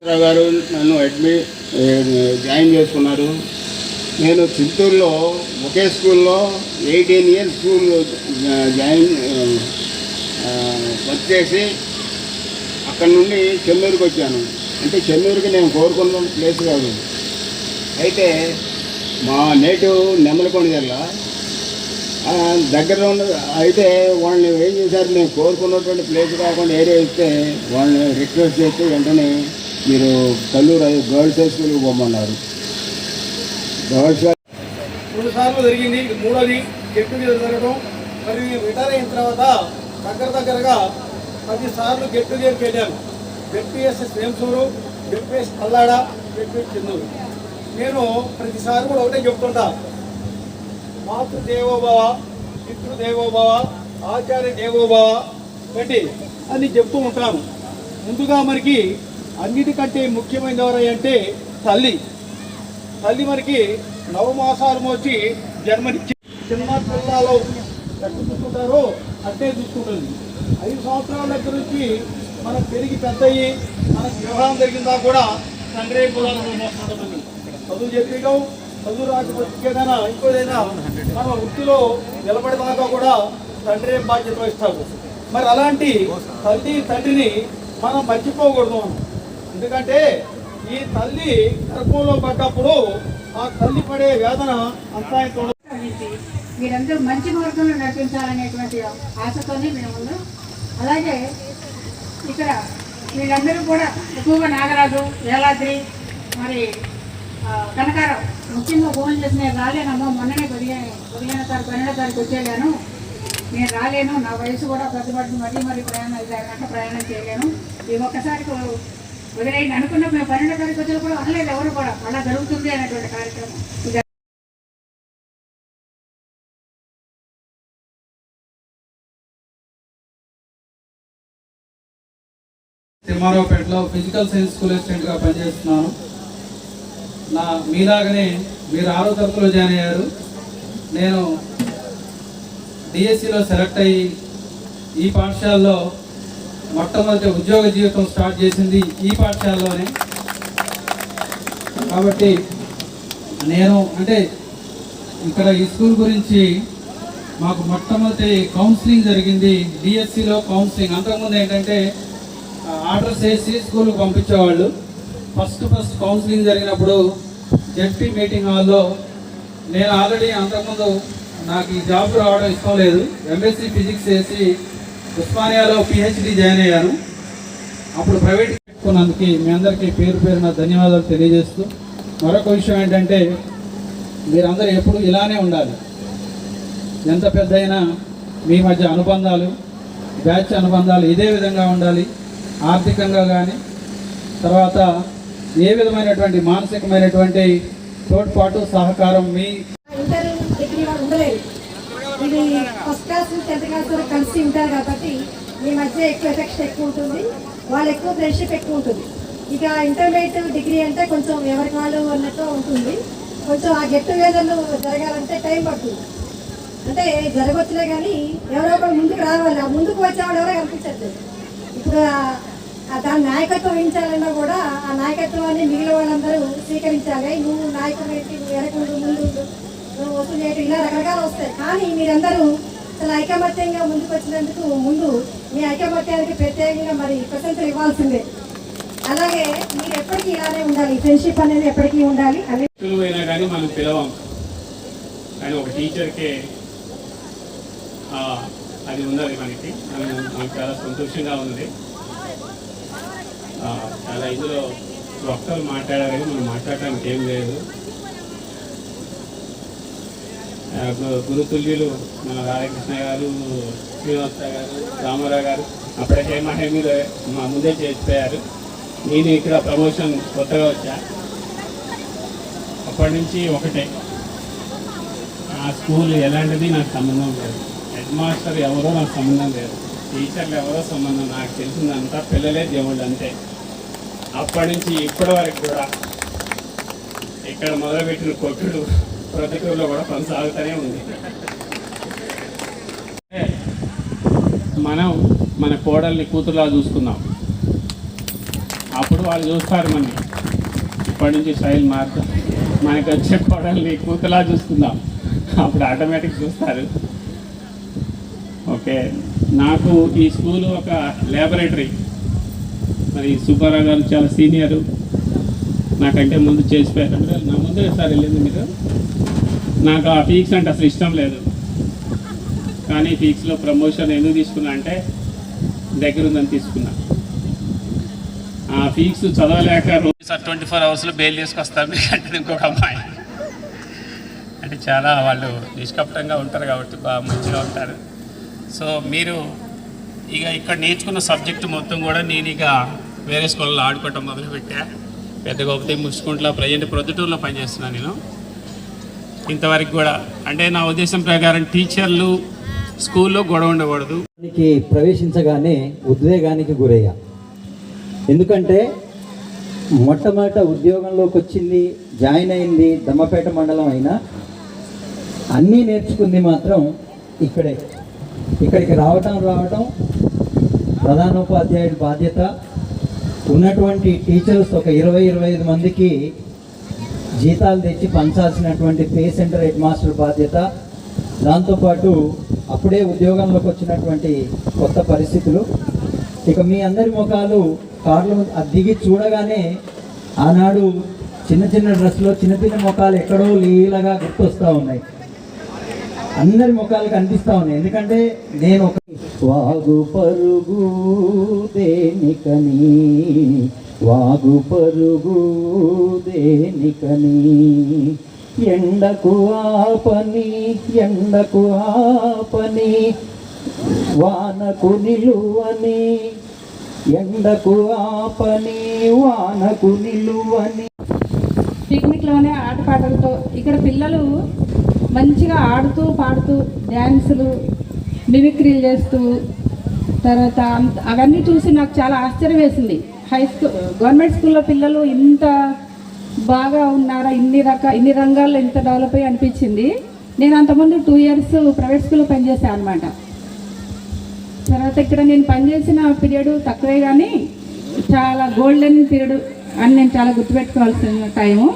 గారు నన్ను జాయిన్ చేసుకున్నారు. నేను చిత్తూరులో ఒకే స్కూల్లో 18 ఇయర్స్ స్కూల్ జాయిన్ వర్క్ చేసి అక్కడి నుండి చెన్నూరుకి వచ్చాను. అంటే చెన్నూరుకి నేను కోరుకున్న ప్లేస్ కాదు. అయితే మా నేటివ్ నెమలకొండ జిల్లా దగ్గరలో ఉన్న అయితే వాళ్ళని ఏం చేశారు, నేను కోరుకున్నటువంటి ప్లేస్ కాకుండా ఏరియా ఇస్తే వాళ్ళని రిక్వెస్ట్ చేస్తే వెంటనే మీరు కల్లూరు గర్ల్స్ హై స్కూల్కి పోమన్నారు. గర్ల్స్ 3 సార్లు జరిగింది. ఇది మూడోది గెట్ టుగెదర్ జరగడం. మరి రిటైర్ అయిన తర్వాత దగ్గరగా 10 సార్లు గెట్ టుగెదర్కి వెళ్ళాను. ZPS Vemsur, ZPS Pallada, ZPS Chennur. నేను ప్రతిసారి కూడా ఒకటే చెప్తుంటా, మాతృదేవోభవ, పితృదేవోభవ, ఆచార్య దేవోభవ పెట్టి అని చెప్తూ ఉంటాను. ముందుగా మనకి అన్నిటికంటే ముఖ్యమైనది ఎవరంటే తల్లి. మనకి నవమాసాలు మోచి జన్మనిచ్చి చిన్న పిల్లలు ఎట్లా చూసుకుంటారో అట్టే చూసుకుంటుంది. 5 సంవత్సరాల దగ్గర నుంచి మనం పెరిగి పెద్ద అయ్యి మనకు వివాహం జరిగిందా కూడా తండ్రి కులాలను మోస్తుంటుంది. చదువు చెప్పడం, చదువు రాకపోతే ఏదైనా ఇంకోదైనా మన వృత్తిలో నిలబడేదాకా కూడా తండ్రి బాధ్యత వహిస్తారు. మరి అలాంటి తండ్రిని మనం మర్చిపోకూడదు. ఎందుకంటే ఈ తల్లి గర్భంలో పడ్డప్పుడు ఆ తల్లి పడే వేదన అంతా మీరందరూ మంచి మార్గంలో నడిపించాలనేటువంటి ఆశతోనే మేము ఉన్నాం. అలాగే ఇక్కడ వీళ్ళందరూ కూడా ఎక్కువగా నాగరాజు, వేలాద్రి, మరి కనకారం ముఖ్యంగా ఫోన్ చేసి నేను రాలేనమ్మా, మొన్ననే 15వ తారీఖు 12వ తారీఖు వచ్చేగాను, నేను రాలేను, నా వయసు కూడా పెద్దపడి మరి ప్రయాణం 5 గంటల ప్రయాణం చేయలేను, ఈ ఒక్కసారి వదిలేయండి అనుకున్న మేము 12వ తారీఖు వచ్చిన కూడా అనలేదు ఎవరు కూడా, అలా జరుగుతుంది అనేటువంటి కార్యక్రమం. తిమ్మారావుపేటలో ఫిజికల్ సైన్స్ స్కూల్ అసిస్టెంట్గా పనిచేస్తున్నాను. మీలాగనే మీరు 6వ తరగతిలో జాయిన్ అయ్యారు. నేను డిఎస్సిలో సెలెక్ట్ అయ్యి ఈ పాఠశాలలో మొట్టమొదటి ఉద్యోగ జీవితం స్టార్ట్ చేసింది ఈ పాఠశాలలోనే. కాబట్టి నేను అంటే ఇక్కడ ఈ స్కూల్ గురించి మాకు మొట్టమొదటి కౌన్సిలింగ్ జరిగింది డిఎస్సిలో కౌన్సిలింగ్. అంతకుముందు ఏంటంటే ఆర్డర్స్ వేసి స్కూల్కి పంపించేవాళ్ళు. ఫస్ట్ కౌన్సిలింగ్ జరిగినప్పుడు జెడ్పీ మీటింగ్ హాల్లో నేను ఆల్రెడీ అంతకుముందు నాకు ఈ జాబ్ రావడం ఇష్టం లేదు, ఎంఎస్సీ ఫిజిక్స్ చేసి ఉస్మానియాలో పిహెచ్డి జాయిన్ అయ్యాను. అప్పుడు ప్రైవేట్ పెట్టుకున్నందుకు మీ అందరికీ పేరున ధన్యవాదాలు తెలియజేస్తూ, మరొక విషయం ఏంటంటే మీరందరూ ఎప్పుడు ఇలానే ఉండాలి. ఎంత పెద్ద అయినా మీ మధ్య అనుబంధాలు, బ్యాచ్ అనుబంధాలు ఇదే విధంగా ఉండాలి. ఆర్థికంగా కానీ తర్వాత ఏ విధమైనటువంటి మానసికమైనటువంటి తోడ్పాటు సహకారం మీ ఇది ఫస్ట్ క్లాస్ నుంచి 10th క్లాస్ వరకు కలిసి ఉంటారు కాబట్టి మీ మధ్య ఎక్కువ ఎఫెక్షన్ ఎక్కువ ఉంటుంది, వాళ్ళు ఎక్కువ ఫ్రెండ్షిప్ ఎక్కువ ఉంటుంది. ఇక ఇంటర్మీడియట్ డిగ్రీ అంటే కొంచెం ఎవరికి వాళ్ళు అన్నట్టు ఉంటుంది. కొంచెం ఆ గెట్ టుగెదర్లు జరగాలంటే టైం పడుతుంది. అంటే జరగవచ్చులే కానీ ఎవరో ఒకరు ముందుకు రావాలి. ఆ ముందుకు వచ్చేవాడు ఎవరో కనిపించట్లేదు. ఇప్పుడు దాని నాయకత్వం వహించాలన్నా కూడా ఆ నాయకత్వాన్ని మిగిలిన వాళ్ళందరూ స్వీకరించాలి. నువ్వు నాయకుడు ఏంటి, నువ్వు వెనకుండు, ముందు నువ్వు వసూలు ఏంటి, ఇలా రకరకాలు వస్తాయి. కానీ మీరందరూ చాలా ఐకమత్యంగా ముందుకు వచ్చినందుకు ముందు మీ ఐకమత్యానికి ప్రత్యేకంగా మరి ప్రశంసలు ఇవ్వాల్సిందే. అలాగే మీరు ఎప్పటికీ ఇలానే ఉండాలి, ఫ్రెండ్షిప్ అనేది ఎప్పటికీ ఉండాలి. అది కానీ మనం పిలవం, కానీ ఒక టీచర్కే అది ఉన్నది మనకు చాలా సంతోషంగా ఉంది. చాలా ఇందులో వక్తలు మాట్లాడారు, మనం మాట్లాడటానికి ఏం లేదు. గురుతుల్యులు మన రాధాకృష్ణ గారు, శ్రీనివాస గారు, రామారావు గారు అప్పటికే మహిళ మా ముందే చేసిపోయారు. నేను ఇక్కడ ప్రమోషన్ కొత్తగా వచ్చా, అప్పటి నుంచి ఒకటే, ఆ స్కూల్ ఎలాంటిది నాకు సంబంధం లేదు, హెడ్ మాస్టర్ ఎవరో నాకు సంబంధం లేదు, టీచర్లు ఎవరో సంబంధం, నాకు తెలిసిందంతా పిల్లలే దేవుళ్ళు అంతే. అప్పటి నుంచి ఇప్పటి వరకు కూడా ఇక్కడ మొదలుపెట్టిన కొట్టుడు ప్రతికూలలో కూడా కొనసాగుతూనే ఉంది. మనం మన కోడల్ని కూతురులా చూసుకుందాం. అప్పుడు అప్పుడు వాళ్ళు చూస్తారు మనని, ఇప్పటి నుంచి స్టైల్ మారుతాం, మనకి వచ్చే కోడల్ని కూతులా చూసుకుందాం, అప్పుడు ఆటోమేటిక్ చూస్తారు. ఓకే, నాకు ఈ స్కూలు ఒక ల్యాబొరేటరీ. మరి సుబ్బారావు గారు చాలా సీనియరు, నాకంటే ముందు చేసిపోయారు. నా ముందే సార్ వెళ్ళింది మీరు. నాకు ఆ ఫీక్స్ అంటే అసలు ఇష్టం లేదు, కానీ ఫీక్స్లో ప్రమోషన్ ఎందుకు తీసుకున్నా అంటే దగ్గర ఉందని తీసుకున్నా. ఆ ఫీక్స్ చదవలేక రోజు సార్ 24 అవర్స్లో బెయిల్ తీసుకొస్తారు మీకంటే ఇంకొక అమ్మాయి. అంటే చాలా వాళ్ళు నిష్కపటంగా ఉంటారు కాబట్టి బాగా మంచిగా ఉంటారు. సో మీరు ఇక ఇక్కడ నేర్చుకున్న సబ్జెక్టు మొత్తం కూడా నేను ఇక వేరే స్కూల్లో ఆడుకోవటం మొదలుపెట్టా. పెద్ద గొప్ప ముసుకుంట్లో ప్రజెంట్ ప్రొద్దుటూరులో పనిచేస్తున్నాను నేను. ఇంతవరకు కూడా అంటే నా ఉద్దేశం ప్రకారం టీచర్లు స్కూల్లో గొడవ ఉండకూడదు. ప్రవేశించగానే ఉద్వేగానికి గురయ్యా. ఎందుకంటే మొట్టమొదట ఉద్యోగంలోకి వచ్చింది, జాయిన్ అయింది దమ్మపేట మండలం అయినా అన్నీ నేర్చుకుంది మాత్రం ఇక్కడే. ఇక్కడికి రావటం ప్రధానోపాధ్యాయుడి బాధ్యత, ఉన్నటువంటి టీచర్స్ ఒక 20-25 మందికి జీతాలు తెచ్చి పంచాల్సినటువంటి పే సెంటర్ హెడ్ మాస్టర్ బాధ్యత, దాంతోపాటు అప్పుడే ఉద్యోగంలోకి వచ్చినటువంటి కొత్త పరిస్థితులు. ఇక మీ అందరి ముఖాలు కార్లు దిగి చూడగానే ఆనాడు చిన్న చిన్న డ్రెస్లో చిన్నపిల్ల ముఖాలు ఎక్కడో లీలగా గుర్తొస్తూ ఉన్నాయి, అందరి ముఖాలు కనిపిస్తూ ఉన్నాయి. ఎందుకంటే నేను ఒక వాగు పరుగు దేనికని, వాగు పరుగు దేనికని, ఎండకు ఆపని ఎండకు ఆపని, వానకు నిలువని ఎండకు ఆపని వానకు నిలువని. పిక్నిక్లోనే ఆటపాటలతో ఇక్కడ పిల్లలు మంచిగా ఆడుతూ పాడుతూ డ్యాన్సులు మిమిక్రీలు చేస్తూ తర్వాత అవన్నీ చూసి నాకు చాలా ఆశ్చర్యం వేసింది. గవర్నమెంట్ స్కూల్లో పిల్లలు ఇంత బాగా ఉన్నారా, ఇన్ని రంగాల్లో ఇంత డెవలప్ అయ్యి అనిపించింది. నేను అంతకుముందు 2 years ప్రైవేట్ స్కూల్లో పనిచేశాను అనమాట. తర్వాత ఇక్కడ నేను పనిచేసిన పీరియడ్ తక్కువే కానీ చాలా గోల్డెన్ పీరియడ్ అని నేను చాలా గుర్తుపెట్టుకోవాల్సిన టైము.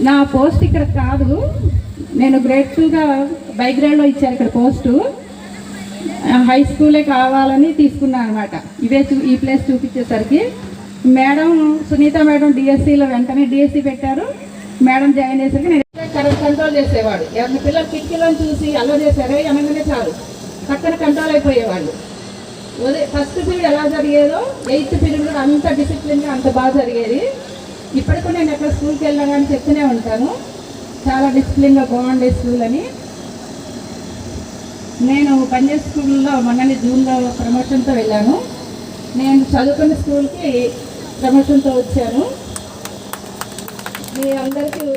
నా పోస్ట్ ఇక్కడ కాదు, నేను గ్రేడ్ 2గా బై గ్రేడ్లో ఇచ్చారు ఇక్కడ పోస్టు. హై స్కూలే కావాలని తీసుకున్నాను అనమాట. ఈ ప్లేస్ చూపించేసరికి మేడం సునీత మేడం డిఎస్సిలో వెంటనే డిఎస్సి పెట్టారు. మేడం జాయిన్ చేసరికి నేను కరెక్ట్ కంట్రోల్ చేసేవాడు. ఎవరిని పిల్లలు కిటికీలో చూసి అలా చేశారే అనగానే చాలు పక్కన కంట్రోల్ అయిపోయేవాళ్ళు. ఫస్ట్ పీరియడ్ ఎలా జరిగేదో 8th పీరియడ్ కూడా అంత డిసిప్లిన్గా అంత బాగా జరిగేది. ఇప్పటికీ నేను ఎక్కడ స్కూల్కి వెళ్ళినా కానీ చెప్తూనే ఉంటాను, చాలా డిసిప్లిన్గా బాగుండే స్కూల్ అని. నేను పనిచేసే స్కూల్లో మొన్ననే జూన్లో ప్రమోషన్తో వెళ్ళాను. నేను చదువుకున్న స్కూల్కి ప్రమోషన్తో వచ్చాను.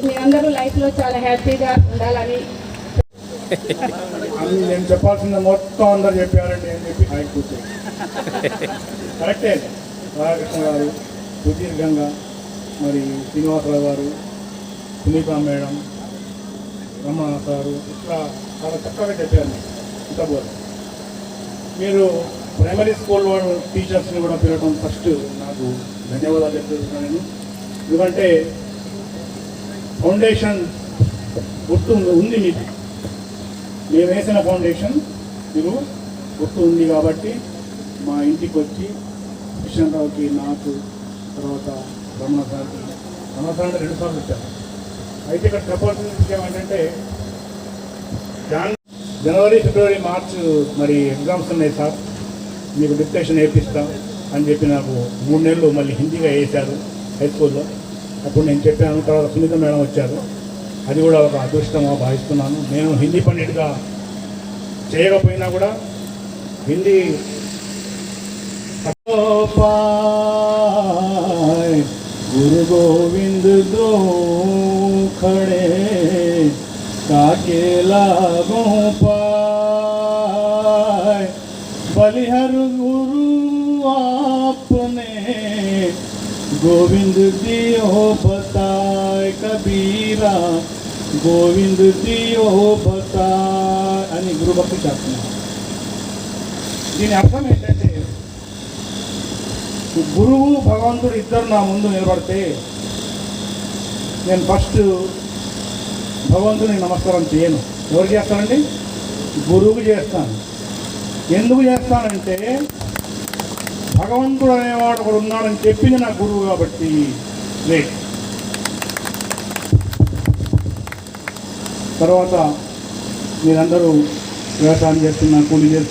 మీరందరూ లైఫ్లో చాలా హ్యాపీగా ఉండాలని. నేను చెప్పాల్సిన మొత్తం అందరు చెప్పారండి అని చెప్పి ఆయన కరెక్టే. రాధాకృష్ణ గారు సుదీర్ఘంగా, మరి శ్రీనివాసరావు గారు, సునీత మేడం, రమణ సారు ఇట్లా చాలా చక్కగా చెప్పారు. ఇంత మీరు ప్రైమరీ స్కూల్ వాళ్ళు టీచర్స్ని కూడా పిలవడం ఫస్ట్ నాకు ధన్యవాదాలు చెప్తున్నాను నేను. ఎందుకంటే ఫౌండేషన్ గుర్తు ఉంది మీకు, మేము వేసిన ఫౌండేషన్ మీరు గుర్తు ఉంది కాబట్టి మా ఇంటికి వచ్చి కిషన్ రావుకి, నాకు, తర్వాత రమణ సార్కి, రమణ సార్ 2 సార్లు వచ్చారు. అయితే ఇక్కడ చెప్పాల్సిన విషయం ఏంటంటే జనవరి, ఫిబ్రవరి, మార్చ్ మరి ఎగ్జామ్స్ ఉన్నాయి సార్, మీకు డిక్టేషన్ వేపిస్తాం అని చెప్పి నాకు 3 నెలలు మళ్ళీ హిందీగా వేశారు హై స్కూల్లో. అప్పుడు నేను చెప్పాను. తర్వాత సునీత మేడం వచ్చారు, అది కూడా ఒక అదృష్టంగా భావిస్తున్నాను. నేను హిందీ పండిట్గా చేయకపోయినా కూడా హిందీ గురు గోవింద్ దో ఖడే काके लागो पाए, बलिहर गुरु आपने गोविंद दियो बताए, कबीरा गोविंद दियो बताए అని గురు భక్తి చేస్తున్నారు. దీని అర్థం ఏంటంటే గురువు భగవంతుడు ఇద్దరు నా ముందు నిలబడితే నేను ఫస్ట్ భగవంతునికి నమస్కారం చేయను. ఎవరు చేస్తానండి? గురువుకి చేస్తాను. ఎందుకు చేస్తానంటే భగవంతుడు అనేవాడు ఒకడు ఉన్నాడని చెప్పింది నా గురువు కాబట్టి. రైట్. తర్వాత మీరందరూ వ్యవసాయం చేస్తున్నా, కూలీ చేస్తున్నా,